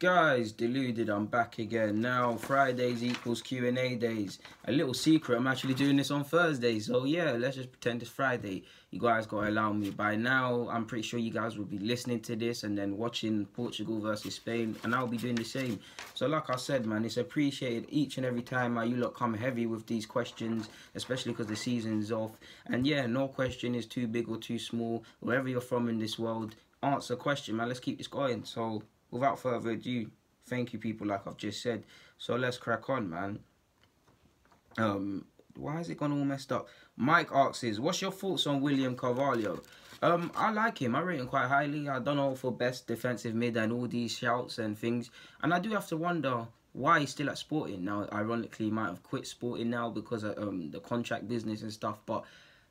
Guys, deluded, I'm back again. Now, Fridays equals Q&A days. A little secret, I'm actually doing this on Thursday. So yeah, let's just pretend it's Friday. You guys gotta allow me. By now, I'm pretty sure you guys will be listening to this and then watching Portugal versus Spain. And I'll be doing the same. So like I said, man, it's appreciated each and every time you lot come heavy with these questions. Especially because the season's off. And yeah, no question is too big or too small. Wherever you're from in this world, answer a question, man. Let's keep this going. So without further ado, thank you people like I've just said. So let's crack on, man. Why is it gone all messed up? Mike asks, what's your thoughts on William Carvalho? I like him. I rate him quite highly. I don't know for best defensive mid and all these shouts and things. And I do have to wonder why he's still at Sporting. Now, ironically, he might have quit Sporting now because of the contract business and stuff. But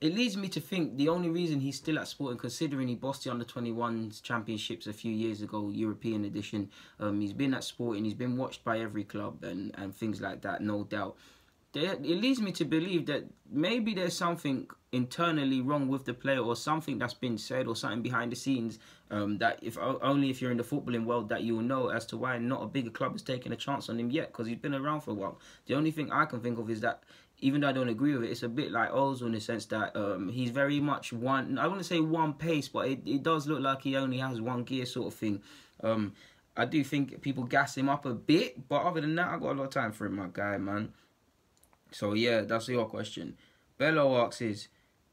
it leads me to think the only reason he's still at Sporting, considering he bossed the Under-21s championships a few years ago, European edition, he's been at Sporting, he's been watched by every club and things like that, no doubt. It leads me to believe that maybe there's something internally wrong with the player, or something that's been said, or something behind the scenes that only if you're in the footballing world that you'll know as to why not a bigger club has taken a chance on him yet, because he's been around for a while. The only thing I can think of is that, even though I don't agree with it, it's a bit like Ozil in the sense that he's very much one, I wouldn't say one pace, but it does look like he only has one gear sort of thing. I do think people gas him up a bit, but other than that, I got a lot of time for him, my guy, man. So yeah, that's your question. Bello asks,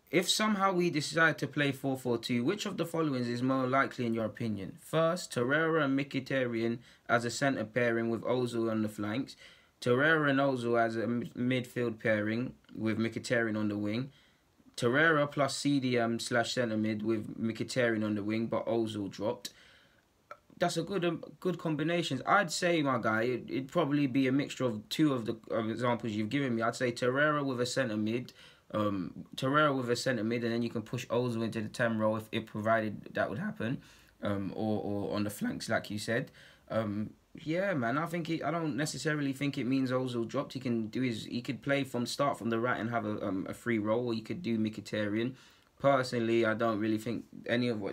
if somehow we decide to play 4-4-2, which of the following is more likely in your opinion? First, Torreira and Mkhitaryan as a centre pairing with Ozil on the flanks. Torreira and Ozil as a midfield pairing with Mkhitaryan on the wing. Torreira plus CDM / centre mid with Mkhitaryan on the wing, but Ozil dropped. That's a good combinations. I'd say, my guy, it'd probably be a mixture of two of the examples you've given me. I'd say Torreira with a centre mid, and then you can push Ozil into the 10 role if provided that would happen, or on the flanks like you said. Yeah, man, I don't necessarily think it means Ozil dropped. He could play from start from the right and have a free role, or you could do Mkhitaryan. Personally, I don't really think any of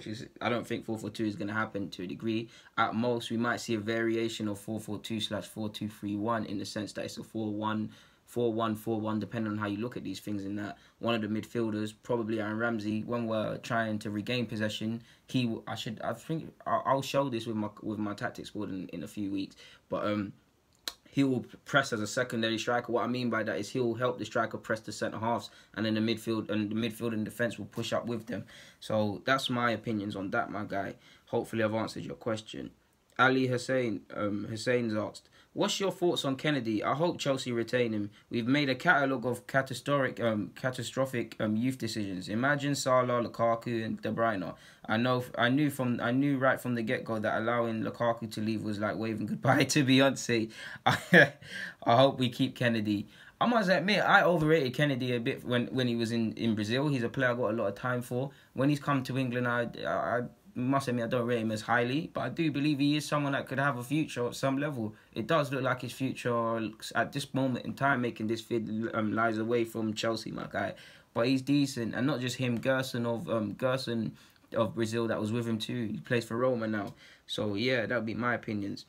I don't think 4-4-2 is going to happen to a degree. At most, we might see a variation of 4-4-2/4-2-3-1 in the sense that it's a 4-1-4-1, depending on how you look at these things. In that one of the midfielders, probably Aaron Ramsey, when we're trying to regain possession, I'll show this with my tactics board in a few weeks, but he will press as a secondary striker. What I mean by that is he'll help the striker press the centre halves, and then the midfield and defence will push up with them. So that's my opinions on that, my guy. Hopefully I've answered your question. Ali Hussein's asked, what's your thoughts on Kennedy? I hope Chelsea retain him. We've made a catalogue of catastrophic youth decisions. Imagine Salah, Lukaku, and De Bruyne. I knew right from the get-go that allowing Lukaku to leave was like waving goodbye to Beyonce. I hope we keep Kennedy. I must admit, I overrated Kennedy a bit when he was in Brazil. He's a player I got a lot of time for. When he's come to England, I must admit I don't rate him as highly, but I do believe he is someone that could have a future at some level. It does look like his future at this moment in time, making this vid lies away from Chelsea, my guy. But he's decent, and not just him. Gerson of Brazil that was with him too. He plays for Roma now. So yeah, that would be my opinions.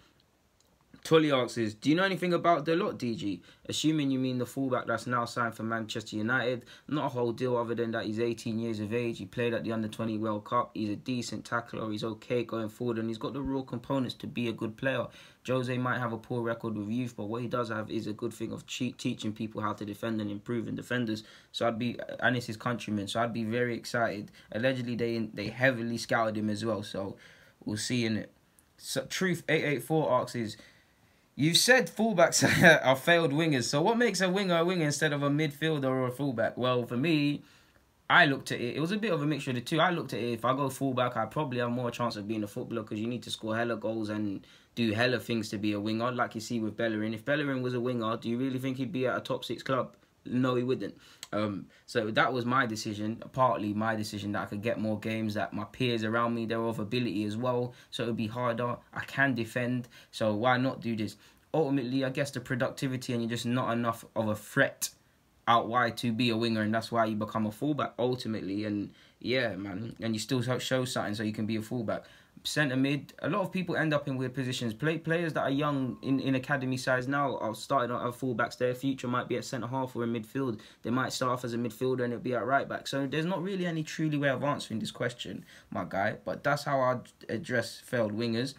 Tully asks, do you know anything about Dalot, DG? Assuming you mean the fullback that's now signed for Manchester United. Not a whole deal other than that he's 18 years of age. He played at the Under-20 World Cup. He's a decent tackler. He's okay going forward, and he's got the raw components to be a good player. Jose might have a poor record with youth, but what he does have is a good thing of teaching people how to defend and improving defenders. So and it's his countryman, so I'd be very excited. Allegedly, they heavily scouted him as well, so we'll see in it. So, Truth884 asks, you said fullbacks are failed wingers, so what makes a winger instead of a midfielder or a fullback? Well, for me, I looked at it. It was a bit of a mixture of the two. I looked at it. If I go fullback, I probably have more chance of being a footballer because you need to score hella goals and do hella things to be a winger, like you see with Bellerin. If Bellerin was a winger, do you really think he'd be at a top 6 club? No, he wouldn't. So that was my decision, partly my decision, that I could get more games, that my peers around me, they're of ability as well, so it would be harder. I can defend, so why not do this? Ultimately, I guess the productivity and you're just not enough of a threat out wide to be a winger, and that's why you become a fullback ultimately. And yeah, man, and you still show something so you can be a fullback. centre mid. A lot of people end up in weird positions. Players that are young in academy size now are starting at fullbacks. Their future might be at centre half or in midfield. They might start off as a midfielder and it'll be at right back. So there's not really any truly way of answering this question, my guy. But that's how I address failed wingers.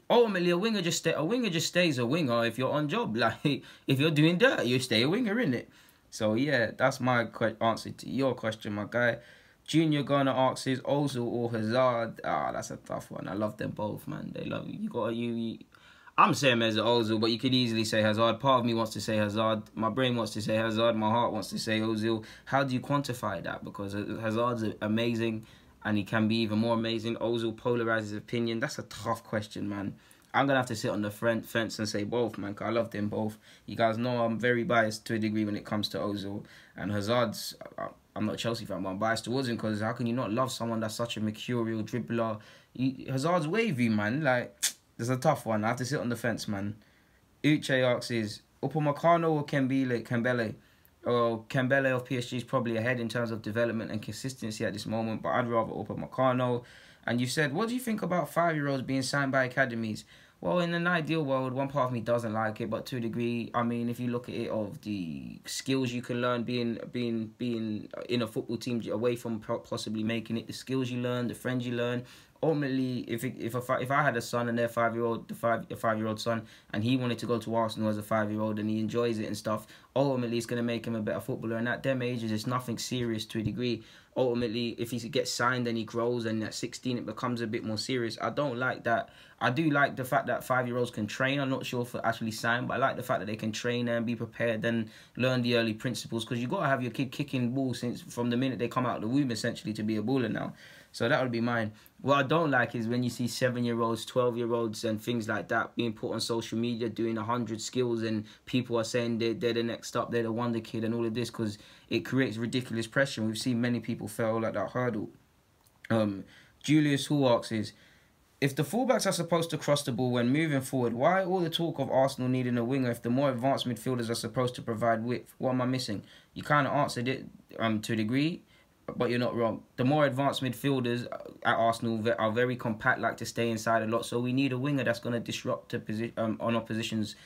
Ultimately, a winger just stays a winger if you're on job. Like, if you're doing dirt, you stay a winger, innit? So yeah, that's my answer to your question, my guy. Junior Garner asks, is Ozil or Hazard? That's a tough one. I love them both, man. They love you. I'm saying Mesut Ozil, but you could easily say Hazard. Part of me wants to say Hazard. My brain wants to say Hazard. My heart wants to say Ozil. How do you quantify that? Because Hazard's amazing, and he can be even more amazing. Ozil polarizes opinion. That's a tough question, man. I'm going to have to sit on the fence and say both, man, because I love them both. You guys know I'm very biased to a degree when it comes to Ozil. And Hazard's, I'm not a Chelsea fan, but I'm biased towards him because how can you not love someone that's such a mercurial dribbler? Hazard's wavy, man. Like, there's a tough one. I have to sit on the fence, man. Uche asks, is Upamecano or Kembele? Oh, Kembele of PSG is probably ahead in terms of development and consistency at this moment, but I'd rather Upamecano. And you said, what do you think about 5-year-olds being signed by academies? Well, in an ideal world, one part of me doesn't like it, but to a degree, I mean, if you look at it of the skills you can learn being in a football team away from possibly making it, the skills you learn, the friends you learn. Ultimately, if I had a son and their 5-year-old son, and he wanted to go to Arsenal as a 5-year-old and he enjoys it and stuff, ultimately it's going to make him a better footballer. And at them ages, it's nothing serious to a degree. Ultimately, if he gets signed and he grows and at 16 it becomes a bit more serious. I don't like that. I do like the fact that 5-year-olds can train. I'm not sure if actually signed, but I like the fact that they can train and be prepared and learn the early principles, because you've got to have your kid kicking balls from the minute they come out of the womb, essentially, to be a baller now. So that would be mine. What I don't like is when you see 7-year-olds, 12-year-olds and things like that being put on social media doing 100 skills and people are saying they're the next up, they're the wonder kid and all of this, because it creates ridiculous pressure. We've seen many people fail at that hurdle. Julius Hall asks is, if the fullbacks are supposed to cross the ball when moving forward, why all the talk of Arsenal needing a winger if the more advanced midfielders are supposed to provide width? What am I missing? You kind of answered it to a degree, but you're not wrong. The more advanced midfielders at Arsenal are very compact, like to stay inside a lot. So we need a winger that's going to disrupt on opposition's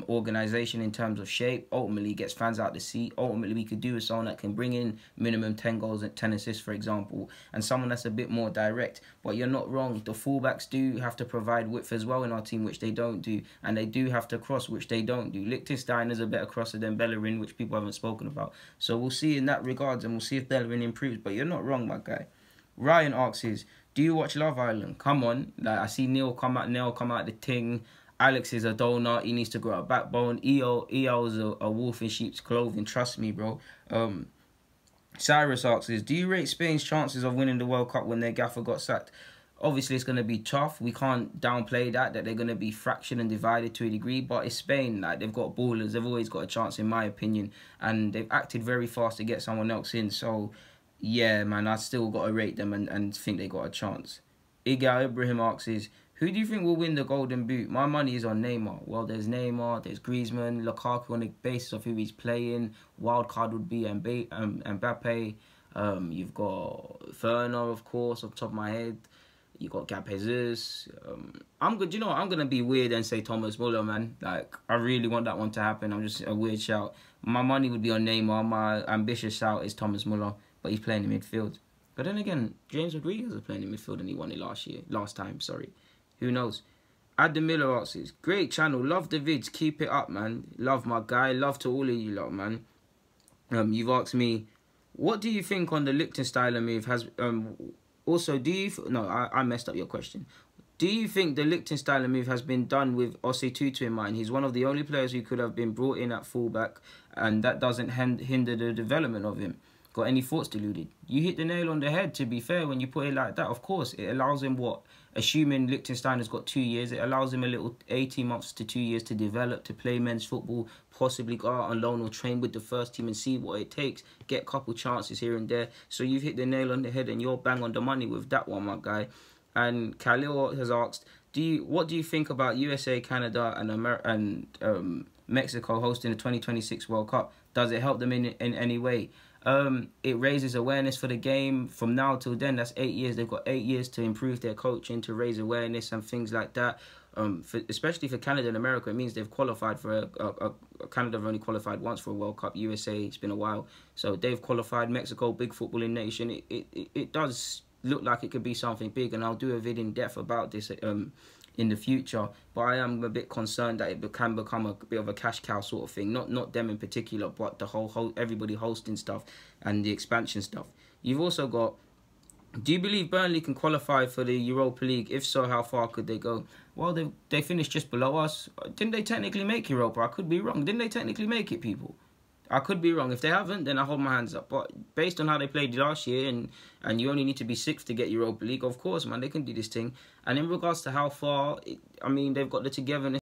organisation in terms of shape. Ultimately, gets fans out the seat. Ultimately, we could do with someone that can bring in minimum 10 goals and 10 assists, for example, and someone that's a bit more direct. But you're not wrong. The fullbacks do have to provide width as well in our team, which they don't do. And they do have to cross, which they don't do. Liechtenstein is a better crosser than Bellerin, which people haven't spoken about. So we'll see in that regards, and we'll see if Bellerin improves. But you're not wrong, my guy. Ryan asks is, do you watch Love Island? Come on. Like, I see Neil come out the ting. Alex is a donut. He needs to grow a backbone. EO is a wolf in sheep's clothing. Trust me, bro. Cyrus asks is, do you rate Spain's chances of winning the World Cup when their gaffer got sacked? Obviously, it's going to be tough. We can't downplay that they're going to be fractured and divided to a degree. But it's Spain. Like, they've got ballers. They've always got a chance, in my opinion. And they've acted very fast to get someone else in. So, yeah, man, I still got to rate them and think they got a chance. Igal Ibrahim asks is, who do you think will win the Golden Boot? My money is on Neymar. Well, there's Neymar, there's Griezmann, Lukaku on the basis of who he's playing. Wild card would be Mbappe. You've got Werner, of course, off the top of my head. You got Gab Jesus. I'm good. You know what? I'm gonna be weird and say Thomas Muller, man. Like, I really want that one to happen. I'm just a weird shout. My money would be on Neymar. My ambitious shout is Thomas Muller, but he's playing in midfield. But then again, James Rodriguez was playing in midfield and he won it last time. Who knows? Adam Miller asks, great channel, love the vids, keep it up, man. Love my guy, love to all of you lot, man. You've asked me, what do you think on the Liechtensteiner move? Also, do you... No, I messed up your question. Do you think the Liechtensteiner move has been done with Osei Tutu in mind? He's one of the only players who could have been brought in at fullback, and that doesn't hinder the development of him. Got any thoughts, Deluded? You hit the nail on the head, to be fair, when you put it like that. Of course, it allows him what? Assuming Liechtensteiner's got 2 years, it allows him a little 18 months to 2 years to develop, to play men's football, possibly go out on loan or train with the first team and see what it takes, get a couple chances here and there. So you've hit the nail on the head and you're bang on the money with that one, my guy. And Khalil has asked, what do you think about USA, Canada and Mexico hosting the 2026 World Cup? Does it help them in any way? It raises awareness for the game. From now till then, that's 8 years. They've got 8 years to improve their coaching, to raise awareness and things like that. Especially for Canada and America, it means they've qualified for Canada have only qualified once for a World Cup. USA, it's been a while, so they've qualified. Mexico, big footballing nation. It does look like it could be something big, and I'll do a vid in depth about this in the future. But I am a bit concerned that it can become a bit of a cash cow sort of thing. Not them in particular, but the whole everybody hosting stuff and the expansion stuff. You've also got, do you believe Burnley can qualify for the Europa League? If so, how far could they go? Well, they finished just below us. Didn't they technically make Europa? I could be wrong. Didn't they technically make it, people? I could be wrong. If they haven't, then I hold my hands up. But based on how they played last year, and you only need to be 6th to get Europa League, of course, man, they can do this thing. And in regards to how far, I mean, they've got the togetherness.